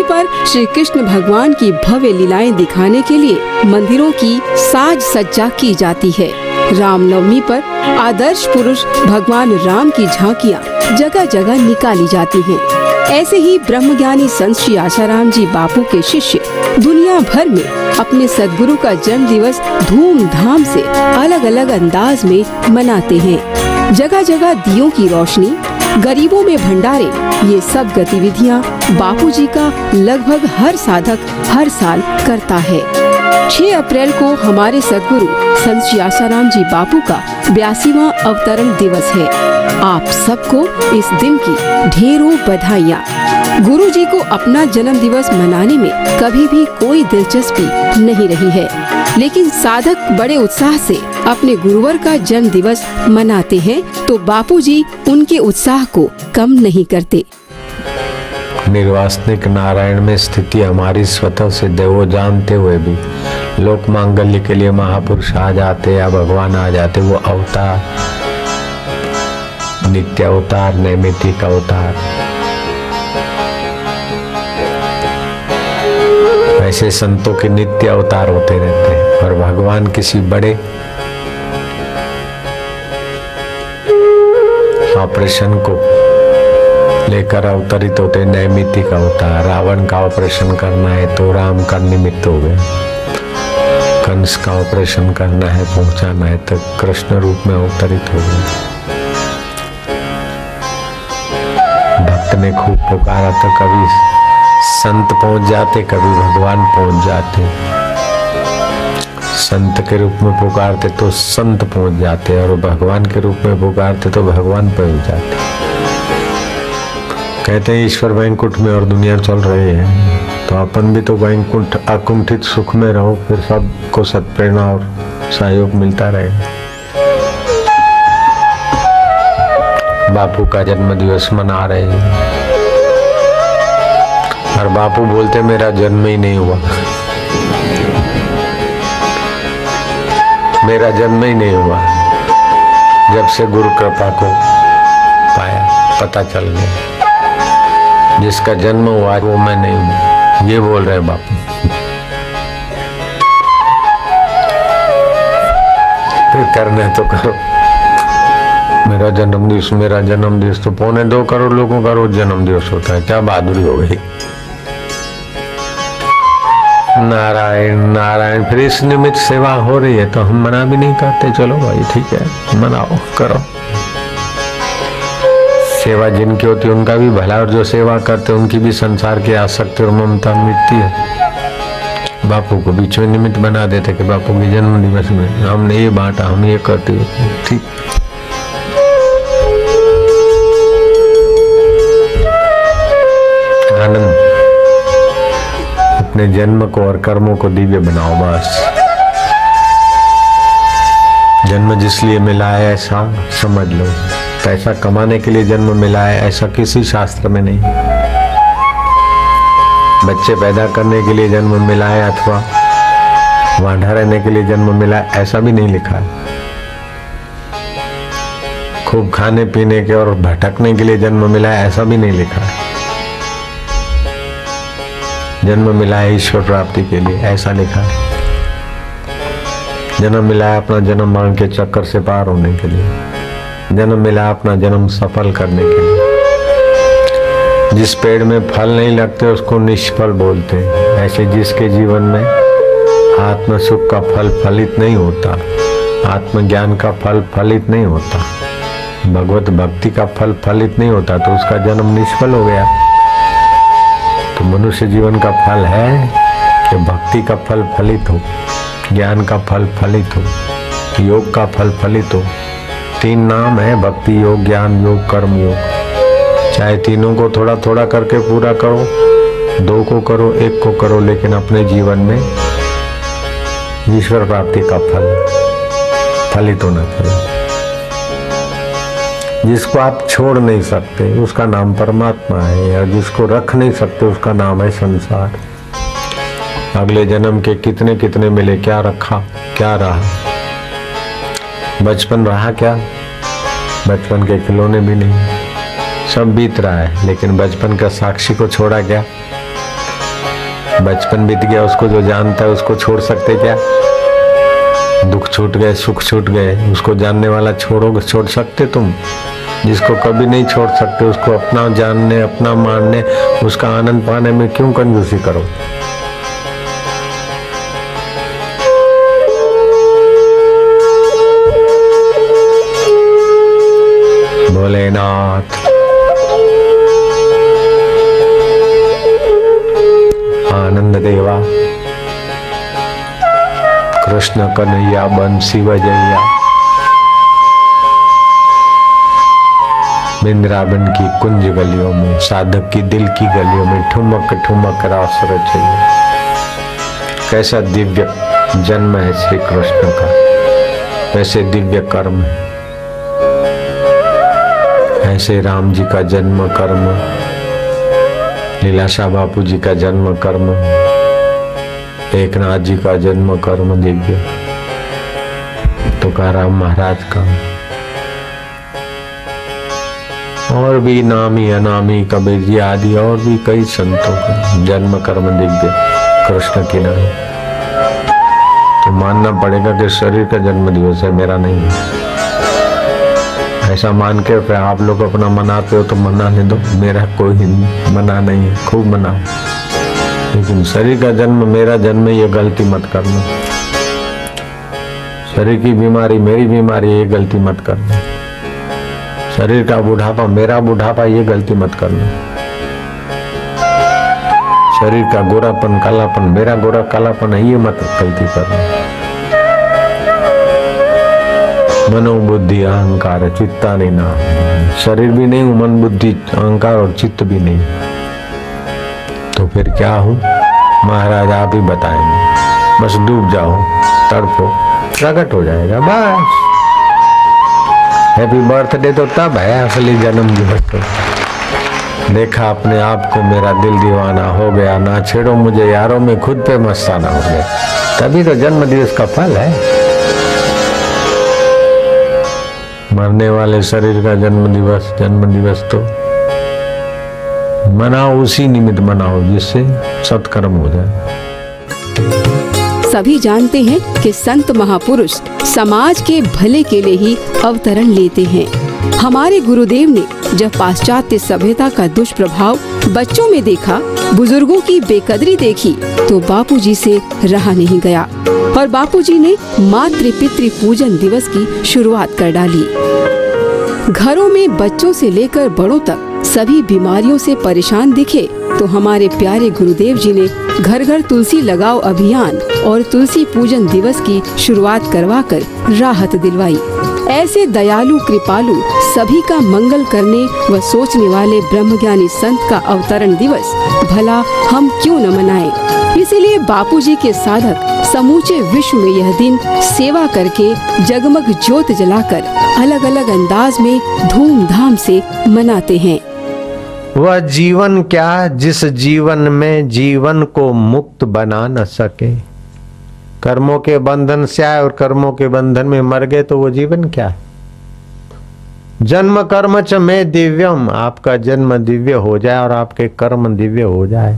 गुरुजी पर श्री कृष्ण भगवान की भव्य लीलाएं दिखाने के लिए मंदिरों की साज सज्जा की जाती है। रामनवमी पर आदर्श पुरुष भगवान राम की झांकियां जगह जगह निकाली जाती हैं। ऐसे ही ब्रह्मज्ञानी संत श्री आशाराम जी बापू के शिष्य दुनिया भर में अपने सद्गुरु का जन्म दिवस धूमधाम से अलग अलग अंदाज में मनाते हैं। जगह जगह दियों की रोशनी, गरीबों में भंडारे, ये सब गतिविधियां बापूजी का लगभग हर साधक हर साल करता है। 6 अप्रैल को हमारे सद्गुरु संत श्री आशाराम जी बापू का 82वां अवतरण दिवस है। आप सबको इस दिन की ढेरों बधाइयाँ। गुरुजी को अपना जन्म दिवस मनाने में कभी भी कोई दिलचस्पी नहीं रही है, लेकिन साधक बड़े उत्साह से अपने गुरुवर का जन्म दिवस मनाते हैं, तो बापूजी उनके उत्साह को कम नहीं करते। निर्वासनिक नारायण में स्थिति हमारी स्वतः सिद्ध है, वो जानते हुए भी लोक मांगल्य के लिए महापुरुष आ जाते या भगवान आ जाते। वो अवतार, नित्य अवतार, नैमित्तिक अवतार, ऐसे संतों के नित्य अवतार होते रहते हैं। और भगवान किसी बड़े ऑपरेशन को लेकर अवतरित होते। नैमित्तिक अवतार, रावण का ऑपरेशन करना है तो राम का निमित्त हो गए, कंस का ऑपरेशन करना है, पहुंचाना है तो कृष्ण रूप में अवतरित हो गए। भक्त ने खूब पुकारा तो कभी संत पहुंच जाते, कभी भगवान पहुंच जाते। संत के रूप में पुकारते तो संत पहुंच जाते, और भगवान के रूप में पुकारते तो भगवान पहुंच जाते। कहते हैं ईश्वर वैकुंठ में और दुनिया चल रही है, तो अपन भी तो वैकुंठ अकुंठित सुख में रहो, फिर सबको सत्प्रेरणा और सहयोग मिलता रहे। बापू का जन्म दिवस मना रहे हैं और बापू बोलते मेरा जन्म ही नहीं हुआ, मेरा जन्म ही नहीं हुआ। जब से गुरु कृपा को पाया, पता चल गया जिसका जन्म हुआ वो मैं नहीं हूँ, ये बोल रहे बापू। फिर करना है तो करो। मेरा जन्म दिवस तो 2.25 करोड़ लोगों का रोज जन्म दिवस होता है, क्या बहादुरी हो गई। नारायण नारायण। फिर इस निमित्त सेवा हो रही है तो हम मना भी नहीं करते, चलो भाई ठीक है मनाओ करो। सेवा जिनकी होती है उनका भी भला, और जो सेवा करते उनकी भी संसार की आसक्ति और ममता मिटती है। बापू को बीच में निमित्त बना देते कि बापू के जन्म दिवस में हमने ये बांटा, हम ये करते, ठीक। आनंद, अपने जन्म को और कर्मों को दिव्य बनाओ बस। जन्म जिस लिए मिला है ऐसा समझ लो। पैसा कमाने के लिए जन्म मिला है ऐसा किसी शास्त्र में नहीं। बच्चे पैदा करने के लिए जन्म मिला है अथवा वांढा रहने के लिए जन्म मिला है ऐसा भी नहीं लिखा है। खूब खाने पीने के और भटकने के लिए जन्म मिला है ऐसा भी नहीं लिखा है। जन्म मिला है ईश्वर प्राप्ति के लिए ऐसा लिखा है। जन्म मिला है अपना जन्म मरण के चक्कर से पार होने के लिए। जन्म मिला अपना जन्म सफल करने के लिए। जिस पेड़ में फल नहीं लगते उसको निष्फल बोलते हैं। ऐसे जिसके जीवन में आत्म सुख का फल फलित नहीं होता, आत्मज्ञान का फल फलित नहीं होता, भगवत भक्ति का फल फलित नहीं होता, तो उसका जन्म निष्फल हो गया। तो मनुष्य जीवन का फल है कि भक्ति का फल फलित हो, ज्ञान का फल फलित हो, योग का फल फलित हो। 3 नाम है, भक्ति योग, ज्ञान योग, कर्म योग। चाहे तीनों को थोड़ा थोड़ा करके पूरा करो, 2 को करो, 1 को करो, लेकिन अपने जीवन में ईश्वर प्राप्ति का फल फलित होना चाहिए। जिसको आप छोड़ नहीं सकते उसका नाम परमात्मा है, और जिसको रख नहीं सकते उसका नाम है संसार। अगले जन्म के कितने कितने मिले, क्या रखा क्या रहा। बचपन रहा क्या, बचपन के खिलौने भी नहीं, सब बीत रहा है, लेकिन बचपन का साक्षी को छोड़ा क्या। बचपन बीत गया, उसको जो जानता है उसको छोड़ सकते क्या? दुख छूट गए, सुख छूट गए, उसको जानने वाला छोड़ सकते तुम? जिसको कभी नहीं छोड़ सकते उसको अपना जानने, अपना मानने, उसका आनंद पाने में क्यों कंजूसी करो? भोलेनाथ आनंद देवा, कृष्ण कन्हैया बंसी बजैया, वृंदावन की कुंज गलियों में, साधक की दिल की गलियों में ठुमक ठुमक रास रचैया। कैसा दिव्य जन्म है श्री कृष्ण का, वैसे दिव्य कर्म है। ऐसे राम जी का जन्म कर्म, लीलाशाह बापू जी का जन्म कर्म, एकनाथ जी का जन्म कर्म दिव्य, तुकाराम महाराज का, और भी नामी अनामी कबीर जी आदि और भी कई संतों का जन्म कर्म दिव्य कृष्ण के नाम। तो मानना पड़ेगा कि शरीर का जन्म दिवस है, मेरा नहीं है। ऐसा मान के फिर आप लोग अपना मनाते हो तो मनाने दो, मेरा कोई मना नहीं है, खूब मनाओ, लेकिन शरीर का जन्म मेरा जन्म ये गलती मत करना। शरीर की बीमारी मेरी बीमारी ये गलती मत करना। शरीर का बुढ़ापा मेरा बुढ़ापा ये गलती मत करना। शरीर का गोरापन कालापन मेरा गोरा कालापन है ये मत गलती करना। मनो बुद्धि अहंकार चित्ता नहीं ना, शरीर भी नहीं हूं, मन बुद्धि अहंकार और चित्त भी नहीं, तो फिर क्या हूं? महाराज आप ही बताएंगे। बस डूब जाओ, तड़पो, प्रकट हो जाएगा बस। हैप्पी बर्थडे तो तब है, असली जन्म दिवस तो देखा अपने आप को, मेरा दिल दीवाना हो गया, ना छेड़ो मुझे यारों में खुद पे मस्ताना हो गया, तभी तो जन्म दिवस का फल है। मरने वाले शरीर का जन्म दिवस तो मनाओ, उसी निमित्त मनाओ जिससे सत्कर्म हो जाए। सभी जानते हैं कि संत महापुरुष समाज के भले के लिए ही अवतरण लेते हैं। हमारे गुरुदेव ने जब पाश्चात्य सभ्यता का दुष्प्रभाव बच्चों में देखा, बुजुर्गों की बेकदरी देखी, तो बापूजी से रहा नहीं गया और बापूजी ने मातृ पितृ पूजन दिवस की शुरुआत कर डाली। घरों में बच्चों से लेकर बड़ों तक सभी बीमारियों से परेशान दिखे तो हमारे प्यारे गुरुदेव जी ने घर घर तुलसी लगाओ अभियान और तुलसी पूजन दिवस की शुरुआत करवाकर राहत दिलवाई। ऐसे दयालु कृपालु सभी का मंगल करने व सोचने वाले ब्रह्मज्ञानी संत का अवतरण दिवस भला हम क्यों न मनाएं। इसीलिए बापूजी के साधक समूचे विश्व में यह दिन सेवा करके जगमग ज्योत जलाकर अलग अलग अंदाज में धूमधाम से मनाते हैं। वह जीवन क्या जिस जीवन में जीवन को मुक्त बना न सके। कर्मों के बंधन से आए और कर्मों के बंधन में मर गए तो वो जीवन क्या है? जन्म कर्म च में दिव्यम, आपका जन्म दिव्य हो जाए और आपके कर्म दिव्य हो जाए।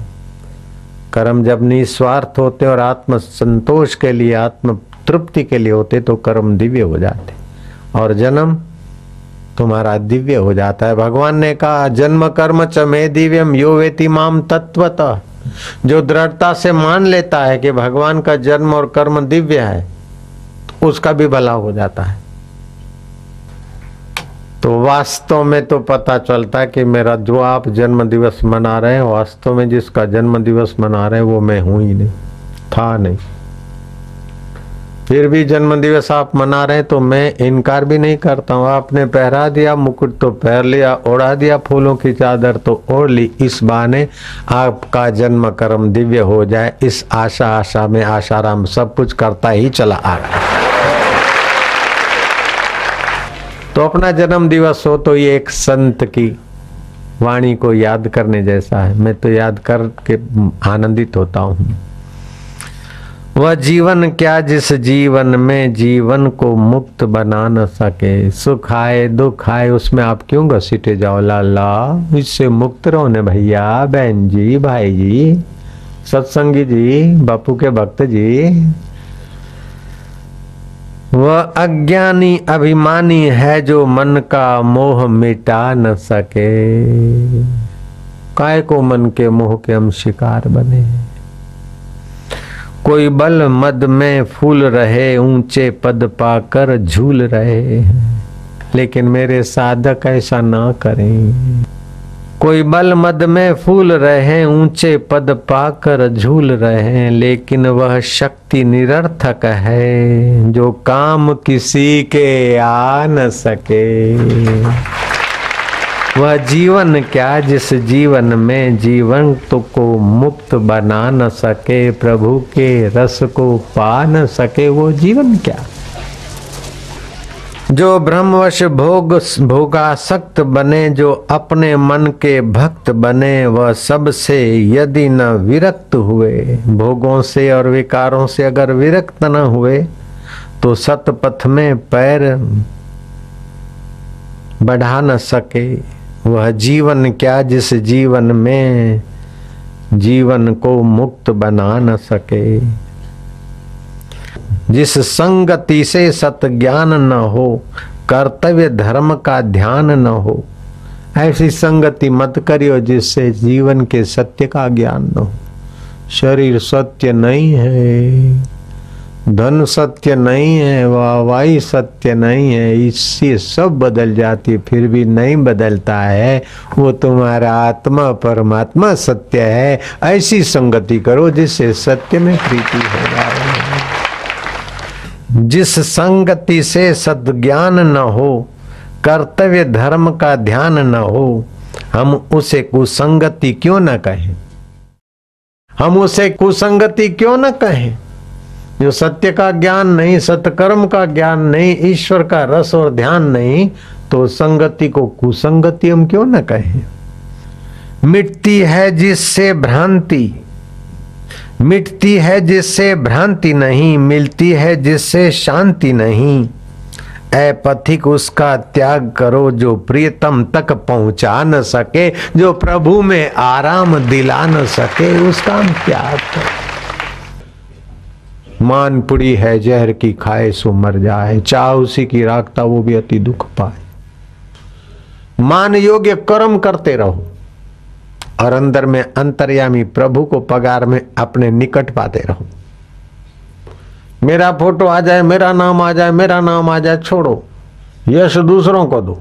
कर्म जब निस्वार्थ होते और आत्म संतोष के लिए, आत्म तृप्ति के लिए होते तो कर्म दिव्य हो जाते और जन्म तुम्हारा दिव्य हो जाता है। भगवान ने कहा जन्म कर्म च मे दिव्यम यो वेति माम तत्वतः, जो दृढ़ता से मान लेता है कि भगवान का जन्म और कर्म दिव्य है तो उसका भी भला हो जाता है। तो वास्तव में तो पता चलता है कि मेरा जो आप जन्म दिवस मना रहे हैं, वास्तव में जिसका जन्म दिवस मना रहे हैं वो मैं हूं ही नहीं, था नहीं। फिर भी जन्म दिवस आप मना रहे हैं तो मैं इनकार भी नहीं करता हूँ। आपने पहरा दिया मुकुट तो पहन लिया, ओढ़ा दिया फूलों की चादर तो ओढ़ ली, इस बहाने आपका जन्म कर्म दिव्य हो जाए, इस आशा में आशाराम सब कुछ करता ही चला आ रहा है। तो अपना जन्म दिवस हो तो ये एक संत की वाणी को याद करने जैसा है। मैं तो याद करके आनंदित होता हूँ। वह जीवन क्या जिस जीवन में जीवन को मुक्त बना न सके। सुख आए दुख आए उसमें आप क्यों घसीटे जाओ, लाला इससे मुक्त रहो न भैया, बहन जी, भाई जी। सत्संगी जी, बापू के भक्त जी, वह अज्ञानी अभिमानी है जो मन का मोह मिटा न सके। काय को मन के मोह के हम शिकार बने। कोई बल मद में फूल रहे, ऊंचे पद पाकर झूल रहे हैं, लेकिन मेरे साधक ऐसा ना करें। कोई बल मद में फूल रहे, ऊंचे पद पाकर झूल रहे, लेकिन वह शक्ति निरर्थक है जो काम किसी के आ न सके। वह जीवन क्या जिस जीवन में जीवन को मुक्त बना न सके, प्रभु के रस को पा न सके, वो जीवन क्या। जो ब्रह्मवश भोगासक्त बने, जो अपने मन के भक्त बने, वह सबसे यदि न विरक्त हुए, भोगों से और विकारों से अगर विरक्त न हुए, तो सतपथ में पैर बढ़ा न सके। वह जीवन क्या जिस जीवन में जीवन को मुक्त बना न सके। जिस संगति से सतज्ञान न हो, कर्तव्य धर्म का ध्यान न हो, ऐसी संगति मत करियो जिससे जीवन के सत्य का ज्ञान न हो। शरीर सत्य नहीं है, धन सत्य नहीं है, वाहवाही सत्य नहीं है, इससे सब बदल जाती, फिर भी नहीं बदलता है। वो तुम्हारा आत्मा परमात्मा सत्य है। ऐसी संगति करो जिससे सत्य में प्रीति हो जाए। जिस संगति से सद्ज्ञान न हो, कर्तव्य धर्म का ध्यान न हो, हम उसे कुसंगति क्यों न कहें। हम उसे कुसंगति क्यों न कहें। जो सत्य का ज्ञान नहीं, सत्कर्म का ज्ञान नहीं, ईश्वर का रस और ध्यान नहीं, तो संगति को कुसंगति हम क्यों न कहें। मिटती है जिससे भ्रांति, मिटती है जिससे भ्रांति नहीं, मिलती है जिससे शांति नहीं। ऐ पथिक उसका त्याग करो जो प्रियतम तक पहुंचा न सके, जो प्रभु में आराम दिला न सके, उसका हम त्याग करो। मान पुड़ी है जहर की खाए सो मर जाए, चाह उसी की राखता वो भी अति दुख पाए। मान योग्य कर्म करते रहो और अंदर में अंतर्यामी प्रभु को पगार में अपने निकट पाते रहो। मेरा फोटो आ जाए, मेरा नाम आ जाए, मेरा नाम आ जाए, छोड़ो। यश दूसरों को दो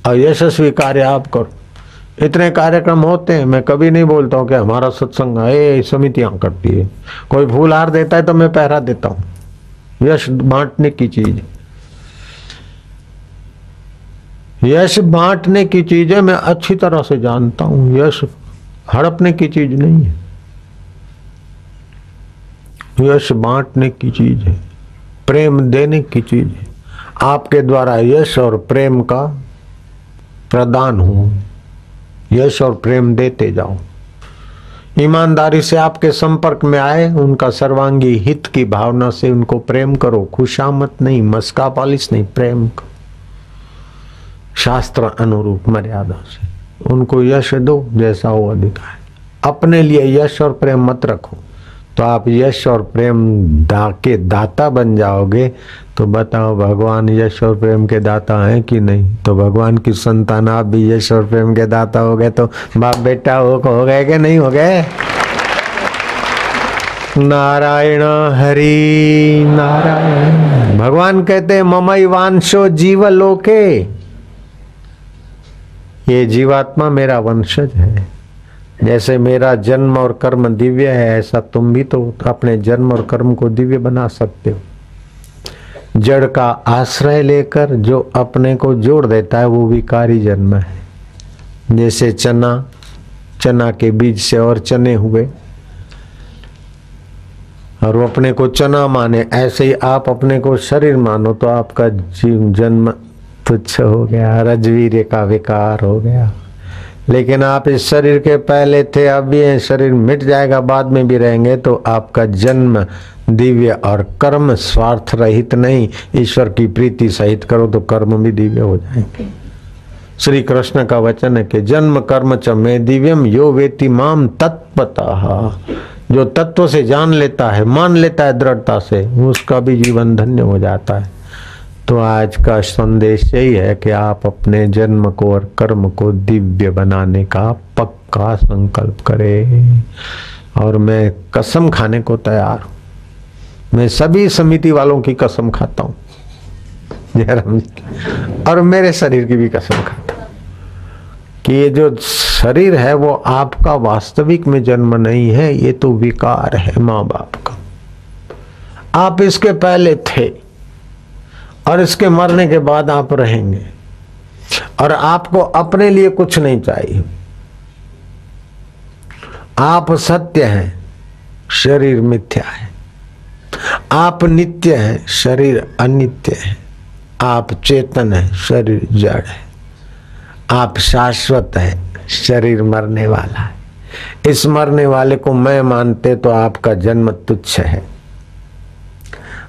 और यशस्वी कार्य आप करो। इतने कार्यक्रम होते हैं, मैं कभी नहीं बोलता हूँ कि हमारा सत्संग है, समितियां करती है। कोई फूल हार देता है तो मैं पहरा देता हूँ। यश बांटने की चीज, यश बांटने की चीज है, मैं अच्छी तरह से जानता हूँ। यश हड़पने की चीज नहीं है, यश बांटने की चीज है, प्रेम देने की चीज है। आपके द्वारा यश और प्रेम का प्रदान हो, यश और प्रेम देते जाओ। ईमानदारी से आपके संपर्क में आए, उनका सर्वांगी हित की भावना से उनको प्रेम करो। खुशामत नहीं, मस्का पालिश नहीं, प्रेम करो शास्त्र अनुरूप मर्यादा से। उनको यश दो जैसा वो अधिकार है। अपने लिए यश और प्रेम मत रखो, तो आप यश और प्रेम के दाता बन जाओगे। तो बताओ भगवान यश और प्रेम के दाता हैं कि नहीं। तो भगवान की संतान आप भी यश और प्रेम के दाता हो गए, तो बाप बेटा हो गए कि नहीं हो गए। नारायण हरि नारायण। भगवान कहते हैं ममई वांशो जीव लोके, ये जीवात्मा मेरा वंशज है। जैसे मेरा जन्म और कर्म दिव्य है, ऐसा तुम भी तो अपने जन्म और कर्म को दिव्य बना सकते हो। जड़ का आश्रय लेकर जो अपने को जोड़ देता है वो विकारी जन्म है। जैसे चना के बीज से और चने हुए और वो अपने को चना माने, ऐसे ही आप अपने को शरीर मानो तो आपका जन्म तुच्छ हो गया, रजवीर्य का विकार हो गया। लेकिन आप इस शरीर के पहले थे, अब भी शरीर मिट जाएगा, बाद में भी रहेंगे, तो आपका जन्म दिव्य और कर्म स्वार्थ रहित नहीं, ईश्वर की प्रीति सहित करो तो कर्म भी दिव्य हो जाएंगे। श्री कृष्ण का वचन है कि जन्म कर्म च मे दिव्यम यो वेति माम तत्पतः। जो तत्व से जान लेता है, मान लेता है दृढ़ता से, उसका भी जीवन धन्य हो जाता है। तो आज का संदेश यही है कि आप अपने जन्म को और कर्म को दिव्य बनाने का पक्का संकल्प करें। और मैं कसम खाने को तैयार हूं, मैं सभी समिति वालों की कसम खाता हूं, जयराम जी की, और मेरे शरीर की भी कसम खाता हूं कि ये जो शरीर है वो आपका वास्तविक में जन्म नहीं है, ये तो विकार है माँ बाप का। आप इसके पहले थे और इसके मरने के बाद आप रहेंगे, और आपको अपने लिए कुछ नहीं चाहिए। आप सत्य हैं, शरीर मिथ्या है। आप नित्य हैं, शरीर अनित्य है। आप चेतन है, शरीर जड़ है। आप शाश्वत है, शरीर मरने वाला है। इस मरने वाले को मैं मानते तो आपका जन्म तुच्छ है।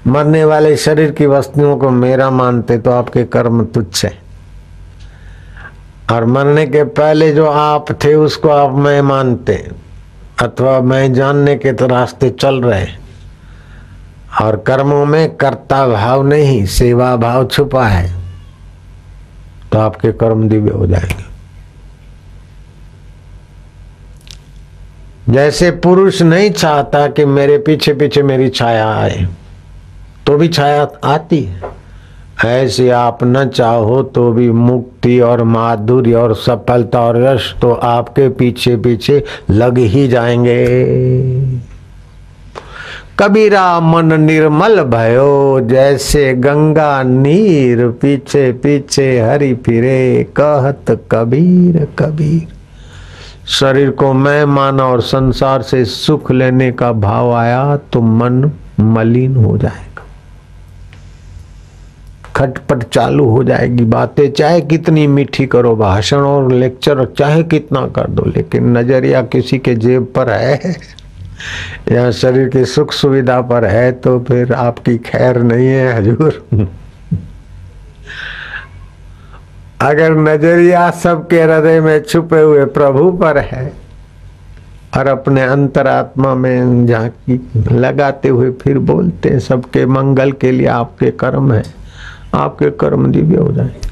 मरने वाले शरीर की वस्तुओं को मेरा मानते तो आपके कर्म तुच्छ है। और मरने के पहले जो आप थे उसको आप मैं मानते, अथवा मैं जानने के तो रास्ते चल रहे, और कर्मों में कर्ता भाव नहीं, सेवा भाव छुपा है, तो आपके कर्म दिव्य हो जाएंगे। जैसे पुरुष नहीं चाहता कि मेरे पीछे पीछे मेरी छाया आए, तो भी छाया आती है। ऐसे आप न चाहो तो भी मुक्ति और माधुर्य और सफलता और यश तो आपके पीछे पीछे लग ही जाएंगे। कबीरा मन निर्मल भयो, जैसे गंगा नीर पीछे पीछे हरि फिरे, कहत कबीर कबीर। शरीर को मैं माना और संसार से सुख लेने का भाव आया तो मन मलिन हो जाएगा, खटपट चालू हो जाएगी। बातें चाहे कितनी मीठी करो, भाषण और लेक्चर चाहे कितना कर दो, लेकिन नजरिया किसी के जेब पर है या शरीर की सुख सुविधा पर है तो फिर आपकी खैर नहीं है हजूर। अगर नजरिया सबके हृदय में छुपे हुए प्रभु पर है और अपने अंतरात्मा में झांकी लगाते हुए फिर बोलते हैं सबके मंगल के लिए आपके कर्म है, आपके कर्म दिव्य हो जाएंगे,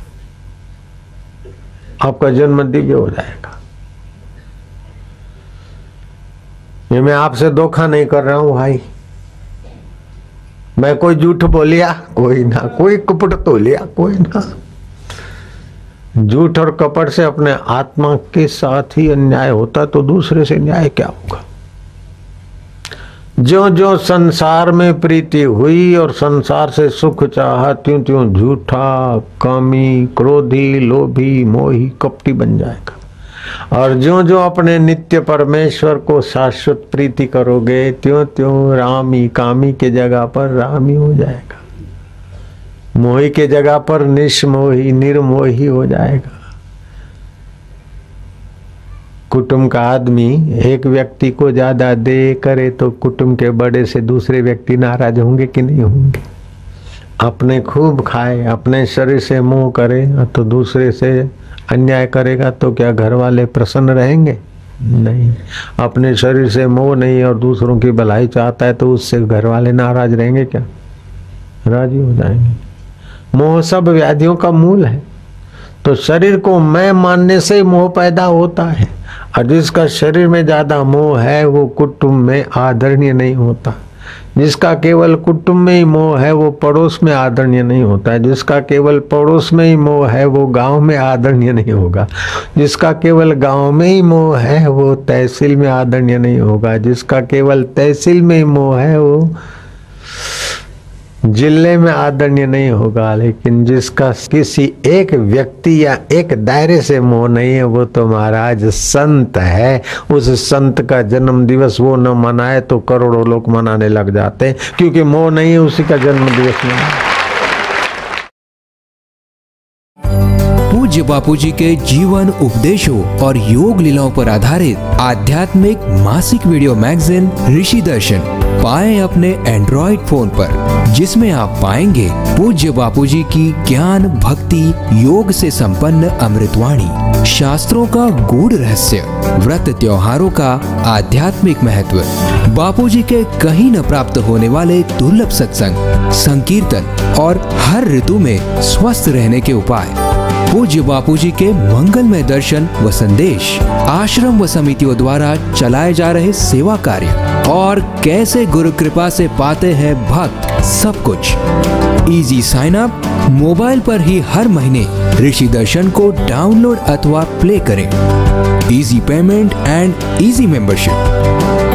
आपका जन्म दिव्य हो जाएगा। ये मैं आपसे धोखा नहीं कर रहा हूं भाई, मैं कोई झूठ बोलिया कोई ना, कोई कपट तो लिया कोई ना। झूठ और कपट से अपने आत्मा के साथ ही अन्याय होता तो दूसरे से न्याय क्या होगा। जो जो संसार में प्रीति हुई और संसार से सुख चाहा, त्यों त्यों झूठा, कामी, क्रोधी, लोभी, मोही, कपटी बन जाएगा। और जो जो अपने नित्य परमेश्वर को शाश्वत प्रीति करोगे, त्यों त्यों रामी, कामी के जगह पर रामी हो जाएगा, मोही के जगह पर निष्मोही, निर्मोही हो जाएगा। कुटुंब का आदमी एक व्यक्ति को ज्यादा दे करे तो कुटुंब के बड़े से दूसरे व्यक्ति नाराज होंगे कि नहीं होंगे। अपने खूब खाए, अपने शरीर से मोह करे तो दूसरे से अन्याय करेगा तो क्या घर वाले प्रसन्न रहेंगे? नहीं। अपने शरीर से मोह नहीं और दूसरों की भलाई चाहता है तो उससे घर वाले नाराज रहेंगे क्या? राजी हो जाएंगे। मोह सब व्याधियों का मूल है। तो शरीर को मैं मानने से ही मोह पैदा होता है, और जिसका शरीर में ज्यादा मोह है वो कुटुंब में आदरणीय नहीं होता। जिसका केवल कुटुंब में ही मोह है वो पड़ोस में आदरणीय नहीं होता है। जिसका केवल पड़ोस में ही मोह है वो गांव में आदरणीय नहीं होगा। जिसका केवल गांव में ही मोह है वो तहसील में आदरणीय नहीं होगा। जिसका केवल तहसील में ही मोह है वो जिले में आदरणीय नहीं होगा। लेकिन जिसका किसी एक व्यक्ति या एक दायरे से मोह नहीं है वो तो महाराज संत है। उस संत का जन्म दिवस वो न मनाए तो करोड़ों लोग मनाने लग जाते हैं, क्योंकि मोह नहीं है उसी का जन्म दिवस मनाए। पूज्य बापूजी के जीवन उपदेशों और योग लीलाओं पर आधारित आध्यात्मिक मासिक वीडियो मैगजीन ऋषि दर्शन पाएं अपने एंड्रॉइड फोन पर, जिसमें आप पाएंगे पूज्य बापूजी की ज्ञान भक्ति योग से संपन्न अमृतवाणी, शास्त्रों का गूढ़ रहस्य, व्रत त्योहारों का आध्यात्मिक महत्व, बापूजी के कहीं न प्राप्त होने वाले दुर्लभ सत्संग, संकीर्तन और हर ऋतु में स्वस्थ रहने के उपाय, पूज्य बापूजी के मंगलमय दर्शन व संदेश, आश्रम व समितियों द्वारा चलाए जा रहे सेवा कार्य और कैसे गुरु कृपा से पाते हैं भक्त, सब कुछ। इजी साइन अप, मोबाइल पर ही हर महीने ऋषि दर्शन को डाउनलोड अथवा प्ले करें। Easy payment and easy membership.